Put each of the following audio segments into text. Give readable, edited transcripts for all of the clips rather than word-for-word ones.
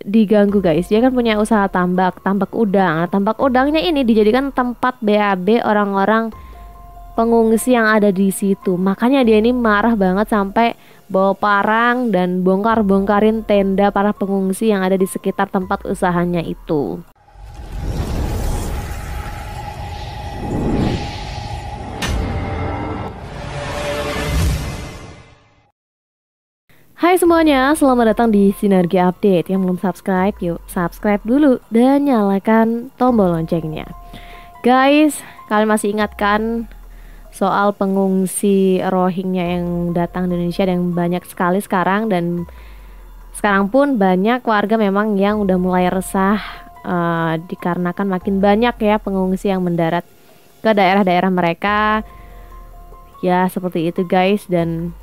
diganggu guys. Dia kan punya usaha tambak udang. Nah, tambak udangnya ini dijadikan tempat BAB orang-orang pengungsi yang ada di situ. Makanya dia ini marah banget sampai bawa parang dan bongkar-bongkarin tenda para pengungsi yang ada di sekitar tempat usahanya itu. Hai semuanya, selamat datang di Sinergi Update. Yang belum subscribe, yuk subscribe dulu dan nyalakan tombol loncengnya. Guys, kalian masih ingat kan soal pengungsi Rohingya yang datang di Indonesia yang banyak sekali sekarang, dan sekarang pun banyak warga memang yang udah mulai resah dikarenakan makin banyak ya pengungsi yang mendarat ke daerah-daerah mereka. Ya, seperti itu guys, dan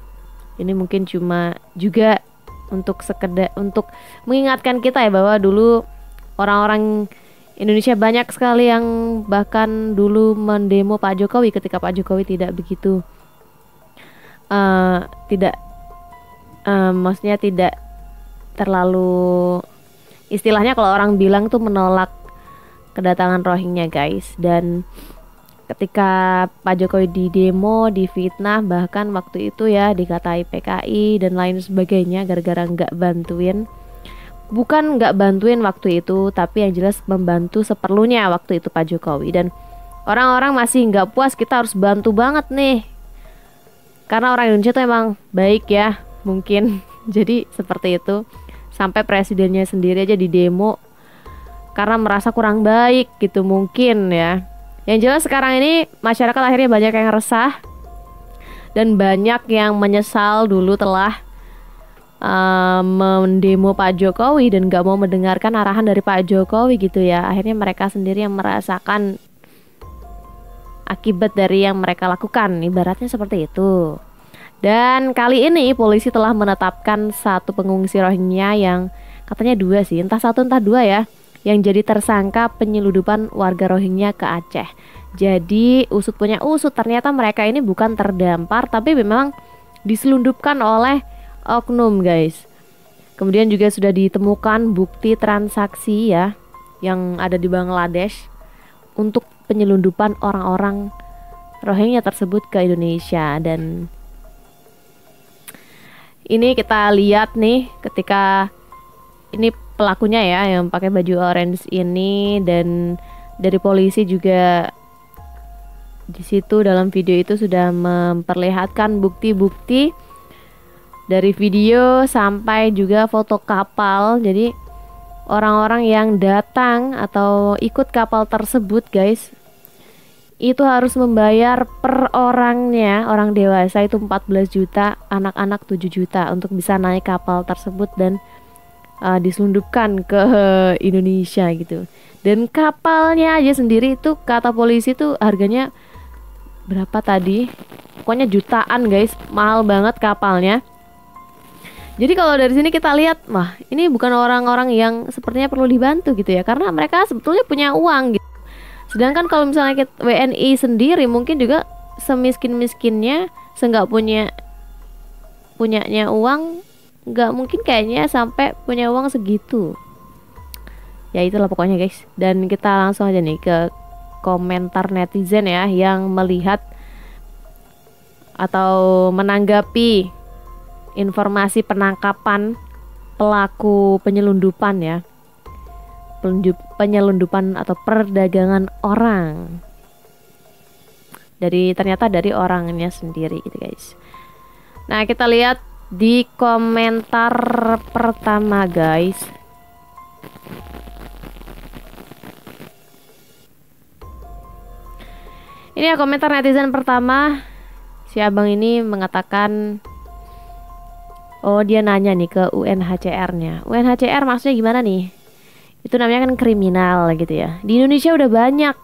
ini mungkin cuma juga untuk sekedar untuk mengingatkan kita ya bahwa dulu orang-orang Indonesia banyak sekali yang bahkan dulu mendemo Pak Jokowi ketika Pak Jokowi tidak begitu tidak maksudnya tidak terlalu, istilahnya kalau orang bilang tuh menolak kedatangan Rohingya guys. Dan ketika Pak Jokowi di demo, difitnah, bahkan waktu itu ya dikatai PKI dan lain sebagainya gara-gara nggak bantuin. Bukan nggak bantuin waktu itu, tapi yang jelas membantu seperlunya waktu itu Pak Jokowi. Dan orang-orang masih nggak puas, kita harus bantu banget nih. Karena orang Indonesia tuh emang baik ya, mungkin. Jadi seperti itu. Sampai presidennya sendiri aja di demo karena merasa kurang baik gitu mungkin ya. Yang jelas sekarang ini masyarakat akhirnya banyak yang resah dan banyak yang menyesal dulu telah mendemo Pak Jokowi dan gak mau mendengarkan arahan dari Pak Jokowi gitu ya. Akhirnya mereka sendiri yang merasakan akibat dari yang mereka lakukan, ibaratnya seperti itu. Dan kali ini polisi telah menetapkan satu pengungsi Rohingya yang katanya dua sih, entah satu entah dua ya, yang jadi tersangka penyeludupan warga Rohingya ke Aceh. Jadi usut punya usut, ternyata mereka ini bukan terdampar tapi memang diselundupkan oleh oknum guys. Kemudian juga sudah ditemukan bukti transaksi ya yang ada di Bangladesh untuk penyelundupan orang-orang Rohingya tersebut ke Indonesia. Dan ini kita lihat nih ketika ini pelakunya ya yang pakai baju orange ini, dan dari polisi juga di situ dalam video itu sudah memperlihatkan bukti-bukti dari video sampai juga foto kapal. Jadi orang-orang yang datang atau ikut kapal tersebut guys itu harus membayar per orangnya. Orang dewasa itu 14 juta, anak-anak 7 juta untuk bisa naik kapal tersebut dan diselundupkan ke Indonesia gitu. Dan kapalnya aja sendiri itu kata polisi tuh harganya berapa tadi? Pokoknya jutaan guys, mahal banget kapalnya. Jadi kalau dari sini kita lihat, wah ini bukan orang-orang yang sepertinya perlu dibantu gitu ya, karena mereka sebetulnya punya uang gitu. Sedangkan kalau misalnya kita, WNI sendiri mungkin juga semiskin-miskinnya, seenggak punyanya uang, nggak mungkin kayaknya sampai punya uang segitu. Ya itulah pokoknya guys. Dan kita langsung aja nih ke komentar netizen ya yang melihat atau menanggapi informasi penangkapan pelaku penyelundupan ya, penyelundupan atau perdagangan orang, ternyata dari orangnya sendiri gitu guys. Nah kita lihat di komentar pertama guys. Ini ya komentar netizen pertama. Si abang ini mengatakan, oh dia nanya nih ke UNHCR-nya. UNHCR maksudnya gimana nih? Itu namanya kan kriminal gitu ya. Di Indonesia udah banyak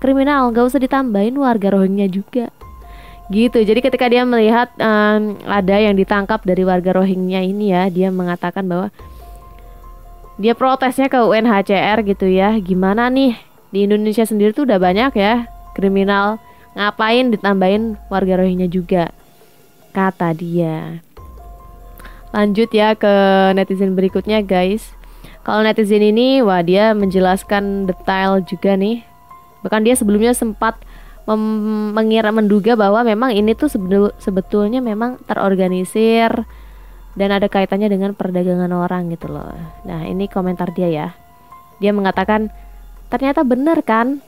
kriminal, gak usah ditambahin warga Rohingya juga gitu. Jadi ketika dia melihat ada yang ditangkap dari warga Rohingya ini ya, dia mengatakan bahwa dia protesnya ke UNHCR gitu ya. Gimana nih, di Indonesia sendiri tuh udah banyak ya kriminal, ngapain ditambahin warga Rohingya juga, kata dia. Lanjut ya ke netizen berikutnya guys. Kalau netizen ini, wah dia menjelaskan detail juga nih. Bahkan dia sebelumnya sempat menduga bahwa memang ini tuh sebetulnya memang terorganisir dan ada kaitannya dengan perdagangan orang gitu loh. Nah ini komentar dia ya. Dia mengatakan, ternyata bener kan?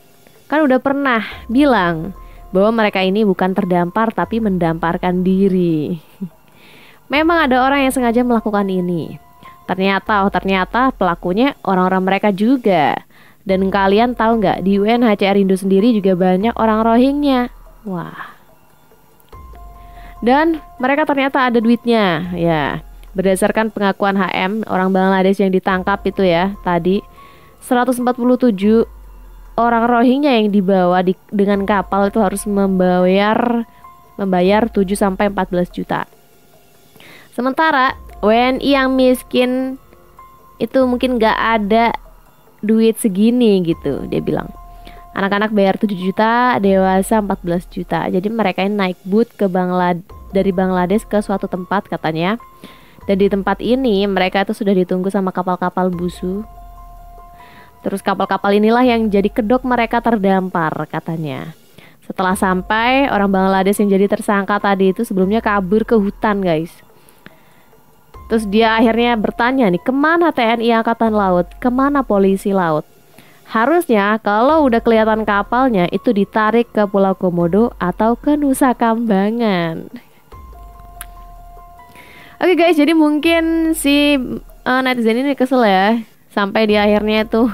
Kan udah pernah bilang bahwa mereka ini bukan terdampar tapi mendamparkan diri. Memang ada orang yang sengaja melakukan ini. Ternyata pelakunya orang-orang mereka juga. Dan kalian tahu nggak, di UNHCR Indo sendiri juga banyak orang Rohingya. Wah. Dan mereka ternyata ada duitnya. Ya, berdasarkan pengakuan HM, orang Bangladesh yang ditangkap itu ya, tadi 147 orang Rohingya yang dibawa dengan kapal itu harus membayar 7 sampai 14 juta. Sementara WNI yang miskin itu mungkin nggak ada duit segini gitu, dia bilang. Anak-anak bayar 7 juta, dewasa 14 juta. Jadi mereka ini naik boot dari Bangladesh ke suatu tempat katanya. Dan di tempat ini mereka itu sudah ditunggu sama kapal-kapal busu. Terus kapal-kapal inilah yang jadi kedok mereka terdampar katanya. Setelah sampai, orang Bangladesh yang jadi tersangka tadi itu sebelumnya kabur ke hutan guys. Terus dia akhirnya bertanya nih, kemana TNI Angkatan Laut, kemana polisi laut? Harusnya kalau udah kelihatan kapalnya itu ditarik ke Pulau Komodo atau ke Nusa Kambangan. Oke guys, jadi mungkin si netizen ini kesel ya, sampai di akhirnya tuh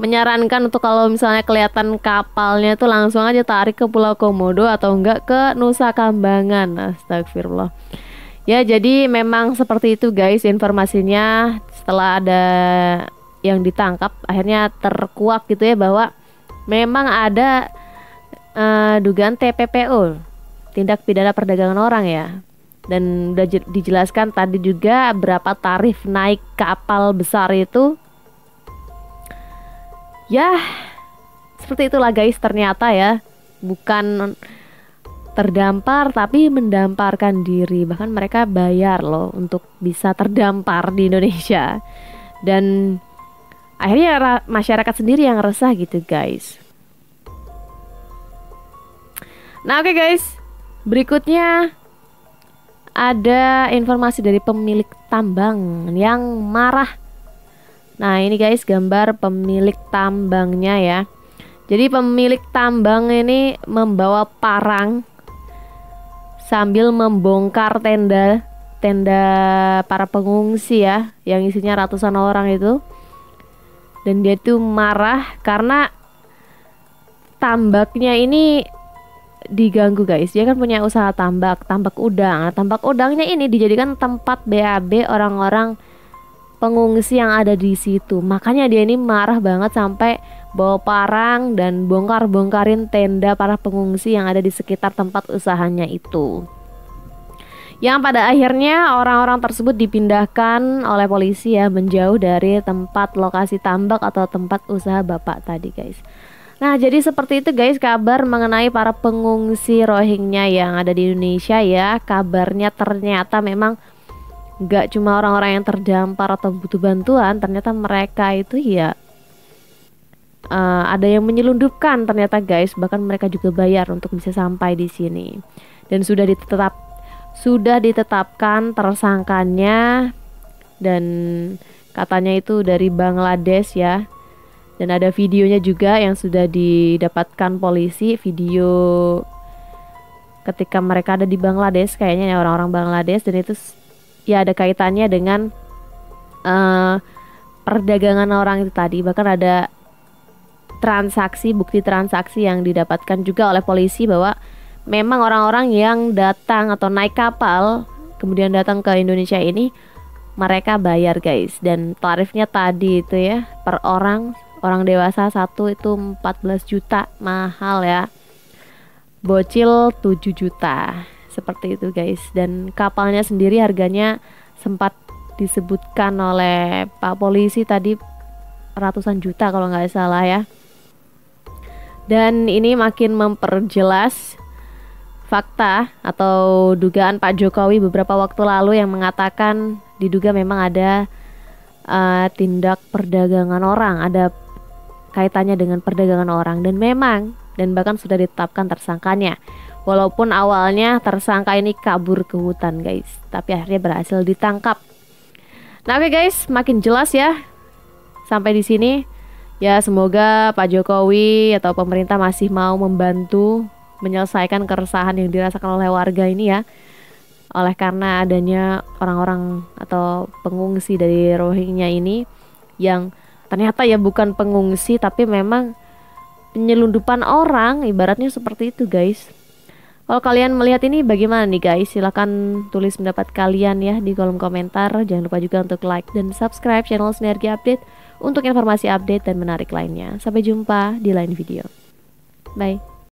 menyarankan untuk kalau misalnya kelihatan kapalnya tuh langsung aja tarik ke Pulau Komodo atau enggak ke Nusa Kambangan. Astagfirullah. Ya, jadi memang seperti itu guys informasinya. Setelah ada yang ditangkap, akhirnya terkuak gitu ya bahwa memang ada dugaan TPPO, tindak pidana perdagangan orang ya. Dan udah dijelaskan tadi juga berapa tarif naik kapal besar itu. Ya, seperti itulah guys, ternyata ya bukan terdampar tapi mendamparkan diri. Bahkan mereka bayar loh untuk bisa terdampar di Indonesia. Dan akhirnya masyarakat sendiri yang resah gitu guys. Nah oke guys, berikutnya ada informasi dari pemilik tambang yang marah. Nah ini guys gambar pemilik tambangnya ya. Jadi pemilik tambang ini membawa parang sambil membongkar tenda para pengungsi ya, yang isinya ratusan orang itu. Dan dia tuh marah karena tambaknya ini diganggu guys. Dia kan punya usaha tambak udang. Nah, tambak udangnya ini dijadikan tempat BAB orang-orang pengungsi yang ada di situ. Makanya dia ini marah banget sampai bawa parang dan bongkarin tenda para pengungsi yang ada di sekitar tempat usahanya itu. Yang pada akhirnya orang-orang tersebut dipindahkan oleh polisi ya, menjauh dari tempat lokasi tambak atau tempat usaha bapak tadi guys. Nah jadi seperti itu guys kabar mengenai para pengungsi Rohingya yang ada di Indonesia ya. Kabarnya ternyata memang gak cuma orang-orang yang terdampar atau butuh bantuan, ternyata mereka itu ya ada yang menyelundupkan ternyata guys. Bahkan mereka juga bayar untuk bisa sampai di sini. Dan sudah ditetapkan tersangkanya, dan katanya itu dari Bangladesh ya. Dan ada videonya juga yang sudah didapatkan polisi, video ketika mereka ada di Bangladesh kayaknya ya, orang-orang Bangladesh. Dan itu ya ada kaitannya dengan perdagangan orang itu tadi. Bahkan ada bukti transaksi yang didapatkan juga oleh polisi bahwa memang orang-orang yang datang atau naik kapal kemudian datang ke Indonesia ini mereka bayar guys. Dan tarifnya tadi itu ya, per orang dewasa satu itu 14 juta, mahal ya. Bocil 7 juta, seperti itu guys. Dan kapalnya sendiri harganya sempat disebutkan oleh Pak Polisi tadi ratusan juta kalau nggak salah ya. Dan ini makin memperjelas fakta atau dugaan Pak Jokowi beberapa waktu lalu yang mengatakan diduga memang ada tindak perdagangan orang, ada kaitannya dengan perdagangan orang, dan bahkan sudah ditetapkan tersangkanya. Walaupun awalnya tersangka ini kabur ke hutan guys, tapi akhirnya berhasil ditangkap. Nah oke guys, makin jelas ya sampai di sini. Ya semoga Pak Jokowi atau pemerintah masih mau membantu menyelesaikan keresahan yang dirasakan oleh warga ini ya, oleh karena adanya orang-orang atau pengungsi dari Rohingya ini yang ternyata ya bukan pengungsi tapi memang penyelundupan orang, ibaratnya seperti itu guys. Kalau kalian melihat ini bagaimana nih guys? Silahkan tulis pendapat kalian ya di kolom komentar. Jangan lupa juga untuk like dan subscribe channel Sinergi Update untuk informasi update dan menarik lainnya. Sampai jumpa di lain video. Bye.